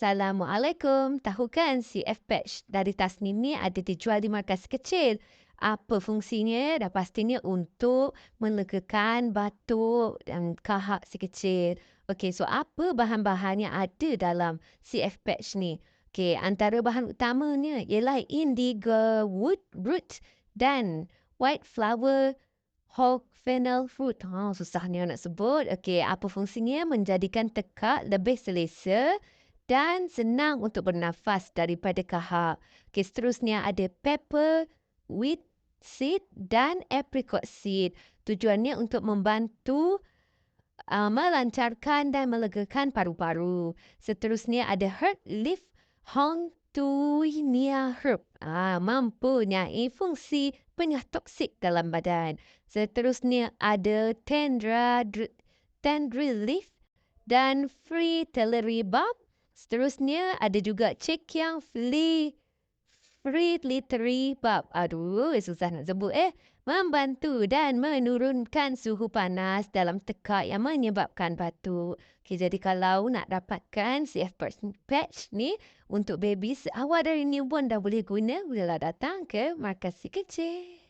Assalamualaikum. Tahu kan CF Patch dari Tasnim ni ada dijual di markas kecil. Apa fungsinya? Dah pastinya untuk melegakan batuk dan kahak si kecil. Okey, so apa bahan-bahan yang ada dalam CF Patch ni? Okey, antara bahan utamanya ialah indigo wood root dan white flower Hog fennel fruit. Susahnya nak sebut. Okey, apa fungsinya? Menjadikan tekak lebih selesa dan senang untuk bernafas daripada kahak. Okey, seterusnya ada pepper, wheat seed dan apricot seed. Tujuannya untuk membantu melancarkan dan melegakan paru-paru. Seterusnya ada herb leaf hong tuinia herb. Mempunyai fungsi penyah toksik dalam badan. Seterusnya ada tendril leaf dan fritillary bulb. Seterusnya ada juga cekiang fritillary bulb. Aduh, susah nak sebut membantu dan menurunkan suhu panas dalam tekak yang menyebabkan batuk. Okay, jadi kalau nak dapatkan CF Patch ni untuk baby seawal dari newborn dah boleh guna, bolehlah datang ke markas si kecil.